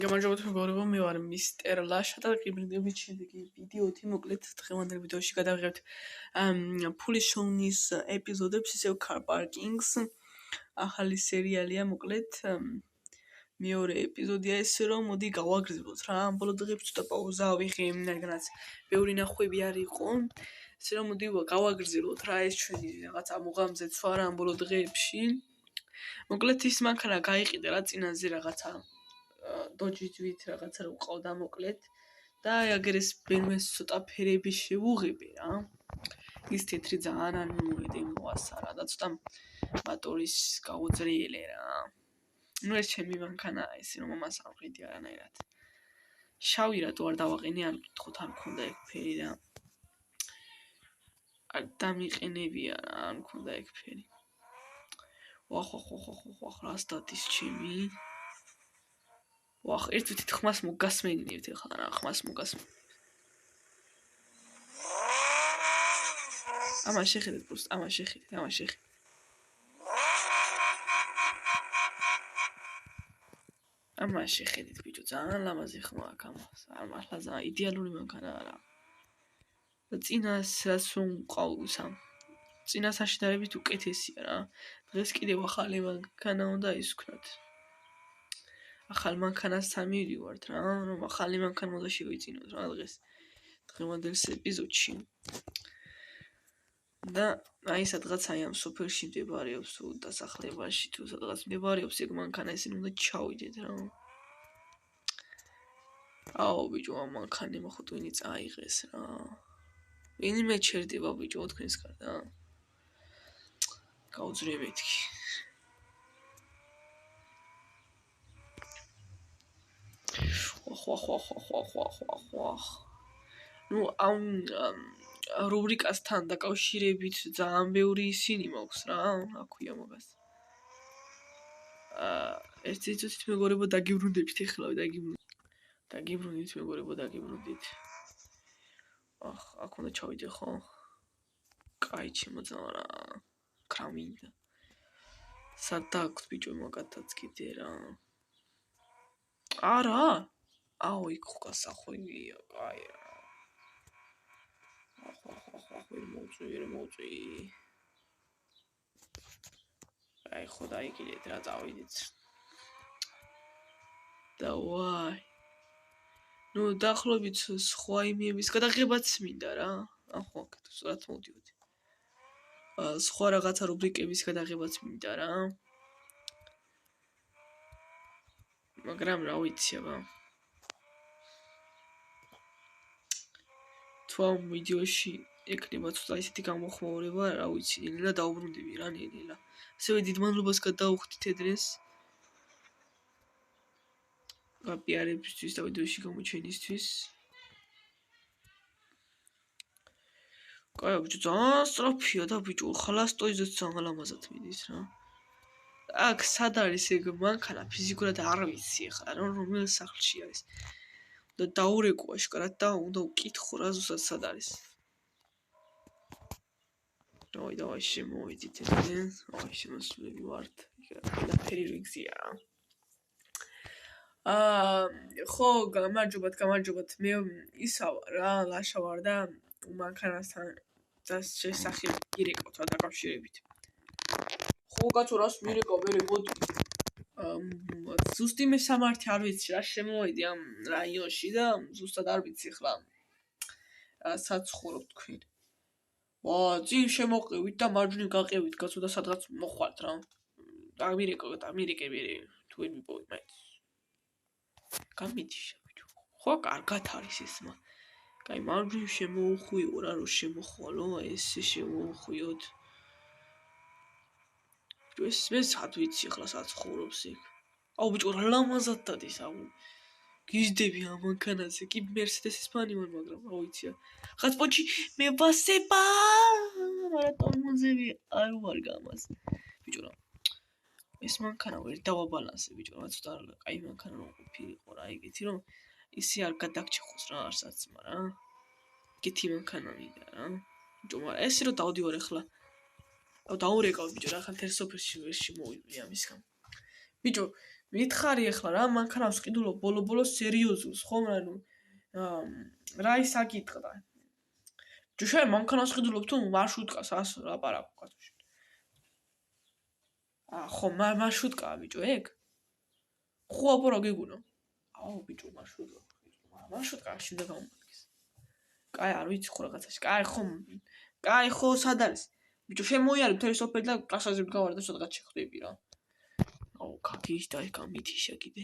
გამარჯობა მეგობრებო, მე ვარ მისტერ ლაშა და გიბრინდებით შედეგი ვიდეოთი მოკლედ დღევანდელ ვიდეოში გადავიღებთ ფულის შოუნის ეპიზოდებს, ისევ car parkings. ახალი სერიალია მოკლედ მეორე ეპიზოდია ეს რომ მოდი გავაგრძელოთ რა. ამ ბოლო დღეებში ცოტა პაუზა ავიღე, რადგანაც ბევრი ნახვები არ იყო. ესე რომ მოდი გავაგრძელოთ რა ეს ჩვენი რაღაცა მოღამზეცვა რა ამ ბოლო დღეებში. მოკლედ ის მანქანა გაიყიდა რა წინაზე რაღაცა დოჯიძვით რაღაცა რო ყავდა მოკლედ და აგერეს ბენვეს ცოტა ფერები შევუღებე რა. ის თეთრი ძალიან არ მომედი რა და ცოტა მოტორის გაუძრიელე რა. ნუ ეს ჩემი მანქანა ესე რომ მომას არ ვყიდი არანაირად. შავი რატო არ დავაყენე არ გითხოთ არ მქონდა ეგ ფერი რა. არ დამიყენებია რა არ მქონდა ეგ ფერი. ვახ რასდადის ჩემი ვახ ერთ ვთით ხმას მოგასმენინებთ ეხლა რა ხმას მოგასმენინებთ ამას შეხედეთ просто ამას შეხედეთ ამას შეხედეთ ბიჭო ძალიან ლამაზი ხმა აქვს ამას არ მართლა ძალიან იდეალური მანქანა არა და წინას რაც მყავს ამ წინას აშენდარებით უკეთესია რა დღეს კიდევ ახალი მანქანა უნდა ისქნათ ახალ მანქანას სამივივართ რა რომ ახალი მანქანა უნდა შევიწინოთ რა დღევანდელ ეპიზოდში და აი სადღაც აი ამ სოფელში მდებარეობს თუ დასახლებაში თუ სადღაც მდებარეობს ეგ მანქანა ისინი უნდა ჩავიდეთ რა აუ ბიჭო ამ მანქანე მოხოთ ვინი წაიღეს რა ვინი მეჩერდება ბიჭო თქვენს გარდა გაუძრებეთქი ხვა. ნუ ამ რუბრიკასთან დაკავშირებით ძალიან ბევრი ისინი მაქვს რა, რა ქვია მაგას. ეს ციცით მეგობრებო დაგიბრუნდებით ეხლა დაგიბრუნდით მეგობრებო დაგიბრუნდით. აქ უნდა ჩავიდე ხო? კაი ჩემოძავა რა. კრამინდა. სადა აქვს ბიჭო მაგათაც კიდე რა. არა აუ იქ ხო გასახვევია კაი რა მოწვი აი ხო დაიგიდეთ რა წავიდეთ და ვაი ნუ დაახლოებით სხვა იმიების გადაღებაც მინდა რა ახო აქეთ სწორად მოვდივით სხვა რაღაცა რუბრიკების გადაღებაც მინდა რა მაგრამ რა ვიცი აბა თუ ამ ვიდეოში ეკნება ცოტა ისეთი გამოხმაურება რა ვიცი ნელა დაუბრუნდები რა ნელა ასევე დიდ მადლობას გადავხდით დღეს გაპიარებისთვის და ვიდეოში გამოჩენისთვის კაი ბიჭო ძალიან სწრაფია და ბიჭო ხალასტოიზეც ძალიან ლამაზად მიდის რა აქ სად არის ეგ მანქანა ფიზიკურად არ ვიცი ახლა რომელ სახლში არის და დაურეკო აშკარად და უნდა ვკითხო რა ზუსტად სად არის დავай შემოვიდით აი შემოსვლები ვართ ყველაფერი რიგზია ხო გამარჯობათ მე ისა რა ლაშა ვარ და მანქანასთან შესახებ გირეკავთ რა დაკავშირებით ხო კაცო რას მირეკავ მე მოდი ზუსტი მე სამართი არ ვიცი რა შემოვიდი ამ რაიონში და ზუსტად არ ვიცი ხლა საცხოვრობ თქვენ წინ შემოყევით და მარჯვნივ გაყევით კაცო და სადღაც მოხვალთ რა დამირეკე თუ ვერ მიპოვე მაინც გამიდიშა ბიჭო ხო კარგად არის ეს კაი მარჯვნივ შემოუხვიო რა რომ შემოხვალო ეს შემოუხვიოთ ეს მე სად ვიცი ხლა საცხოვრობს იქ აუ ბიჭო რა ლამაზად დადის აუ გიждები ამ მანქანაზე კი მერსედესის ფანი ვარ მაგრამ რა ვიცი ხაც პოჩი მე ვასება მარატონმოზები არ ვარ გამას ბიჭო რა ეს მანქანა ვერ დავაბალანსე ბიჭო რა ცოტა კაი მანქანა რომ ყოფილიყო რა ეგეთი რომ ისე არ გადაგჭეხოს რა არსაცმა რა ეგეთი მანქანა მინდა რა ბიჭო მაგრამ ესე რომ დავდივარ ახლა დაურეკავ ბიჭო რა ხან თერსოფერში ვერ შემოვიდე ამისგან ბიჭო, მითხარი ახლა რა მანქანას ყიდულობ ბოლო-ბოლო სერიოზულს, ხომ რა ისაკითხდა. ბიჭო, შენ მანქანას ყიდულობ თუ მარშრუტკას ასე ლაპარაკო კაცო. ხო, მარშრუტკაა ბიჭო, ეგ? ხო, აბა რა გეგონა? აუ, ბიჭო, მარშრუტკა. მარშრუტკა შეიძლება გამომადგეს. კაი, არ ვიცი ხო რაღაცაში. კაი, ხო, სად არის? ბიჭო, შენ მოიარე მთელი სოფელი და კლასაზე გავარ და სადღაც შეხვდები რა. აუ, კაკის და გამითიშა კიდე.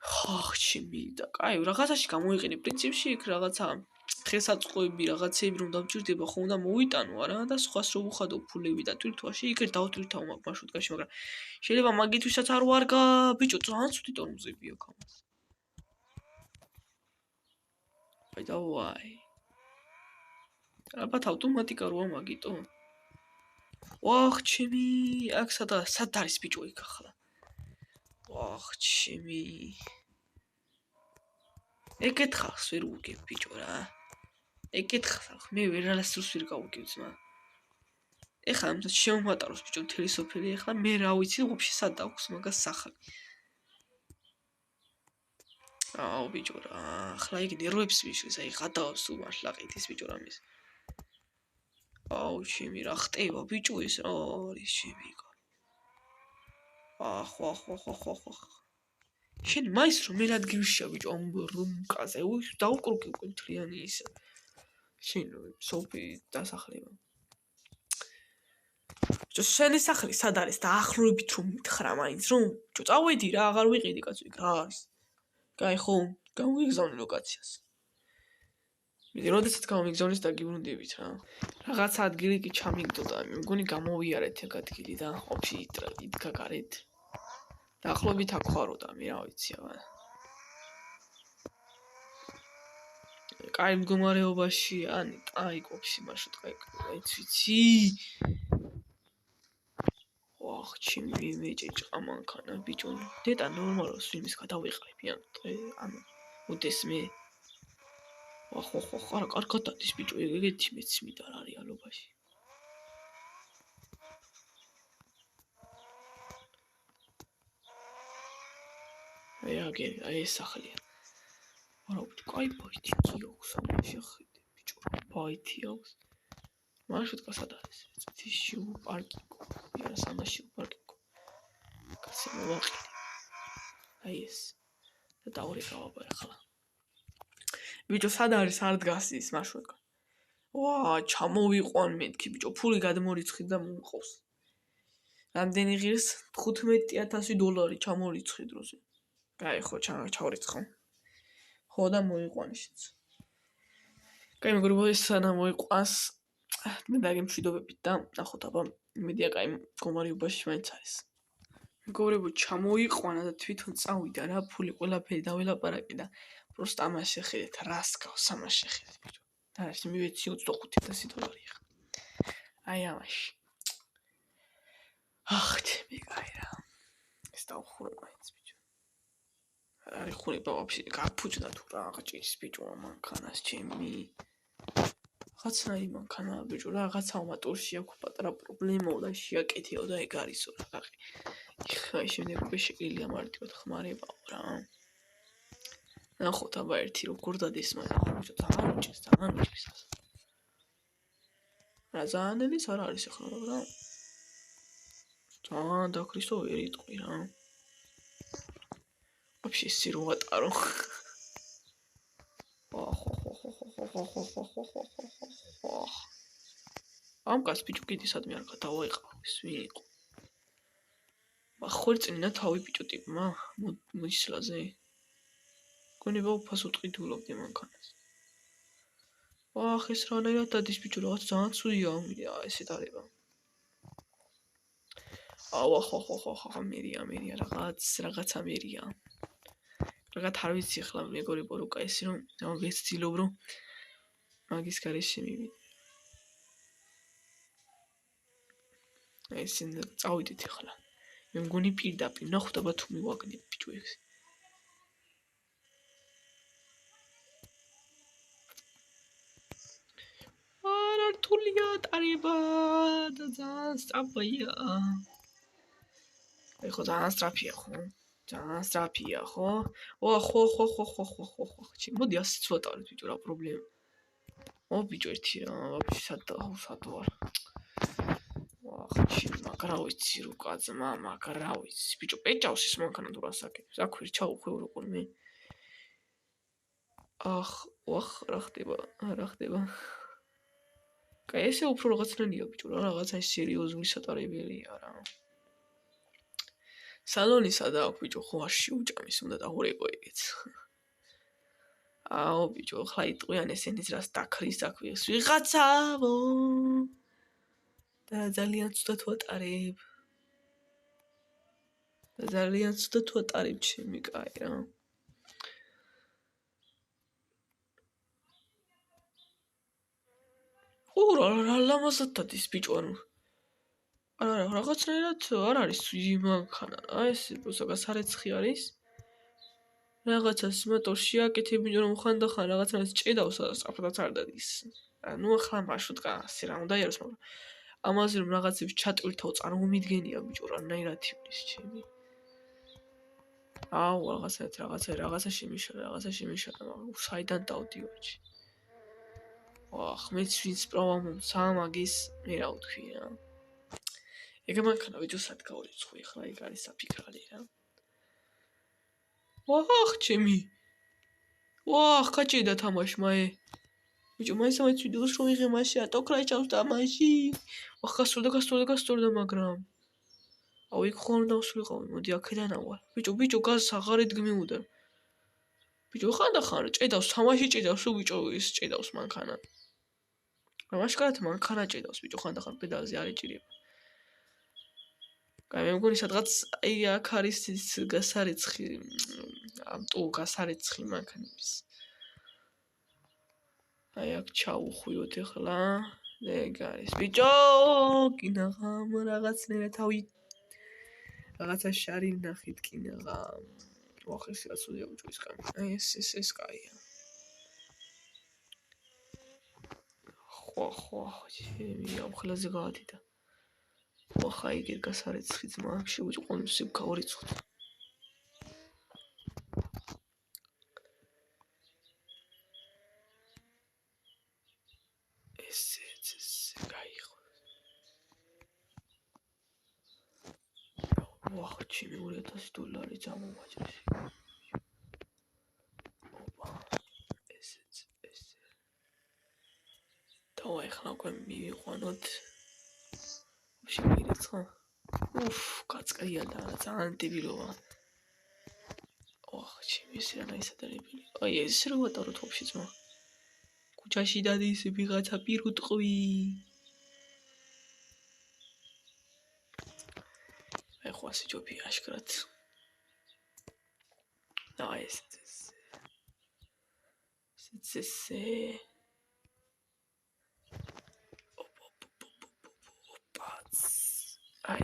ჩემი და კაი, რაღაცაში გამოიყენე პრინციპში იქ რაღაცა ხელსაწყოები, რაღაცეები რომ დამჭირდება, ხომ და მოვიტანო არა და სხვას რო უხადო ფულები და თვითვაში იქ ერთ დავთვითავ მარშრუტკაში, მაგრამ შეიძლება მაგითვისაც არ ვარგა, ბიჭო, ძალიან ცუდი ტორმზებია გამას. აი და ვაი. ალბათ ავტომატიკა როა მაგიტო. ჩემი, აქ სად არის ბიჭო იქ ახლა? ჩემი. ეკითხავს ვერ უგებ ბიჭო რა. ეკითხავს, მე ვერასდროს ვერ გავუგებ ძმა. ეხლა ამას შემომატაროს ბიჭო მთელი სოფელი ეხლა მე რა ვიცი უобще სად აქვს მაგას სახელი. აუ ბიჭო რა, ახლა იქ ნერვებს ვიშლის, აი გადავს თუ მართლა ყიდის ბიჭო რამის. აუ ჩემი რა ხტება ბიჭო ეს რა არის ჩემი. ხო. შენ მაის რომ მე რადგივშია ბიჭო ამ რუმკაზე, დაუკრუკი უკვე მთლიანი ისა. შენ სოფი დასახლება. ბიჭო შენი სახლი სად არის და ახლობით რომ მითხრა მაინც რომ ბიჭო წავედი რა აღარ ვიყიდი კაცო იქ რა არის. კაი ხო, გამიგზავნე ლოკაციას. მე როდესაც გამიგზავნეს დაგიბრუნდებით რა. რაღაც ადგილი კი ჩამიგდოდა, მე მგონი გამოვიარეთ ეგ ადგილი და ოფში იდგა გარეთ. დაახლოებით აქ ხაროდა, მე რა ვიცი აბა. კაი მდგომარეობაში, აი ყოფში მარშრუტკა ეგ ვიცი. ჩემი მეჭეჭყა მანქანა ბიჭო. დედა ნორმალოს ფილმის გადავიყრები ანუ უდეს მე. ხო, არა კარგად დადის ბიჭო, ეგეთი მეც მიდარ არის რეალობაში. აი ეს სახლია. არა ბიჭო, კაი ბაითი აქვს ამაში ხედე ბიჭო, ბაითი აქვს. მარშრუტკა სად არის? თიშიუ პარკინგი. არა სამაშიუ პარკინგი. კაცი მოვაყიდე. აი ეს. და დაურეკავ ახლა. ბიჭო სად არის არ დგას ის მარშრუტკა? ჩამოვიყვან მეთქი ბიჭო, ფული გადმორიცხი და მომყავს. რამდენი ღირს? $15,000 ჩამორიცხი დროზე. კაი ხო, ჩავრიცხო. ხო და მოიყვანი შენც. კაი მეგობრებო, ეს სანამ მოიყვანს, მე დაგემშვიდობებით და ნახოთ აბა იმედია კაი მდგომარეობაში მაინც არის. მეგობრებო, ჩამოიყვანა და თვითონ წავიდა რა, ფული ყველაფერი დაველაპარაკე და просто ამას შეხედეთ, რას გავს ამას შეხედეთ ბიჭო. და ეს მივეცი $25,000 ხა. აი ამაში. ჩემი კაი რა. ეს დავხურე მაინც ბიჭო. არის ხურება ვაფშე გაფუჭდა თუ რაღაცის ბიჭო მანქანას ჩემი. რაღაცნაირი მანქანა ბიჭო, რაღაცა მოტორში აქვს პატარა პრობლემაა და შეაკეთეო და ეგ არისო რა გაყი. ხა შემდეგ უკვე შეგვიძლია მარტივად ხმარებაო რა. ნახოთ აბა ერთი როგორ დადეს მაგრამ ბიჭო ძალიან უჭირს. რა ზანელის არ არის ახლა მაგრამ ძალიან დაქრისო ვერ იტყვი რა. ვაფშე ისი რო ვატარო. ამ კაც ბიჭო კიდე სადმე არ გადავაიყავ ეს ვინ იყო? ხორწინა თავი ბიჭო ტიპმა მოისლაზე. გონება უფას უტყიდულობდი მანქანას. ეს რანაირად დადის ბიჭო რაღაც ძალიან ცუდია ესე დარება. ხო მერია რაღაცა მერია. რაღაც არ ვიცი ახლა მეგობრებო როკა ესე რომ ვეცდილობ რომ მაგის გარეშე მივიდე. ესე წავიდეთ ახლა. მე მგონი პირდაპირ ნახოთ აბა თუ მივაგნებ ბიჭო ეს. არა რთულია ტარება და ძალიან სწრაფია. ხო ძალიან სწრაფია ხო? ძალიან სწრაფია ხო? ხო. მოდი ასეც ვატარებ ბიჭო რა პრობლემა. ბიჭო ერთი რა, ვაფშე სად ვარ. მაგრამ ვიცი რუკა ძმა, მაგრამ ვიცი. ბიჭო პეჭავს ის მანქანა თუ რა საკეთებს. აქ ვერ ჩაუხვევ როგორ მე. რა ხდება? კაი, ესე უფრო რაღაცნაირია ბიჭო რა, რაღაცა სერიოზული სატარებელია რა. სალონისა და აქ ბიჭო ხო არ შეუჭამის, უნდა დაღურიყო ეგეც. ბიჭო, ხლა იტყვიან ესენიც რას დაქრის აქვეს. ვიღაცავო. და ძალიან ცუდად ვატარებ. ჩემი კაი რა. რა ლამაზად დადის ბიჭო, ანუ არა რაღაცნაირად არ არის მანქანა რა, ეს პროსტა გასარეცხი არის. რაღაცას მოტორში აკეთებ, რომ ხანდახან რაღაცნაირად ჭედავს და სწრაფადაც არ დადის. ნუ ახლა მარშრუტკა ასე რა უნდა იაროს, მაგრამ ამაზე რომ რაღაცებს ჩატვირთავ წარმომიდგენია ბიჭო, რანაირად ივლის ჩემი. რაღაცა შემიშალა, მაგრამ საიდან დავდივარჩი. მეც ვინც პროვა მომცა მაგის მე რა ვთქვი რა. ეგ მანქანა ბიჭო სად გავრიცხვი ახლა ეგ არის საფიქრალი რა. ჩემი. კაჭედა თამაში მაე. ბიჭო მაინც ვიდეოს რომ ვიღე მასში ატოქრაჭავს და მასში. გასწორდა მაგრამ. იქ ხომ დავსულიყავი, მოდი აქედან ავალ. ბიჭო გაზს აღარ ედგმეუდა. ბიჭო ხანდახან ჭედავს, თამაში ჭედავს, ბიჭო ის ჭედავს მანქანა. მაშკარად მანქანა ჭედავს ბიჭო ხანდახან პედალზე არ ეჭირება. კაი მე მგონი სადღაც აქ არის ის გასარეცხი გასარეცხი მანქანების. აქ ჩაუხვიოთ ახლა. ეგ არის ბიჭო, კინაღამ რაღაცნაირად თავი რაღაცა შარი ვნახით კინაღამ. ეს რა ცუდია ბიჭო ის კამი. ეს კაია. ხო, ჩემი ამხელაზე გაადიდა. ხა იგერ გასარეცხი ძმა, შევიჭო ყონსი გავრიცხოთ. ეს გაიხო. ჩემი $2000 წამომაჭრეს. დავაი ხლა უკვე მივიყვანოთ. შემირიცხა. კაცკაია და ძალიან დებილოა. ჩემი ეს რა ისადარებელი. ეს რა ვატაროთ ვაფშე ძმა. ქუჩაში დადის ვიღაცა პირუტყვი. ხო ასე ჯობია აშკარად.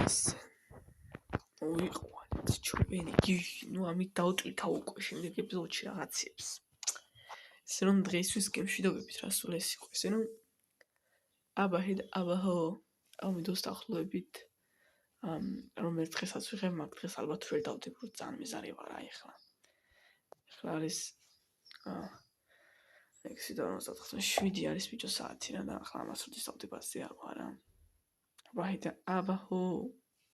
ეს ვიყვანეთ ჩვენი ნუ ამით დავტვირთავ უკვე შემდეგ ეპიზოდში რაღაცებს. ესე რომ დღეისთვის გემშვიდობებით რა სულ ეს იყო. ესე რომ აბაჰო ამიდოს დაახლოებით რომელიც დღესაც ვიღებ, მაგ დღეს ალბათ ვერ დავდებ, რომ ძალიან მეზარე ვარ აი ახლა. ახლა არის 6:47 არის ბიჭო საათი რა და ახლა ამას როდის დავდებ ასე არ ვარ რა. აბაჰო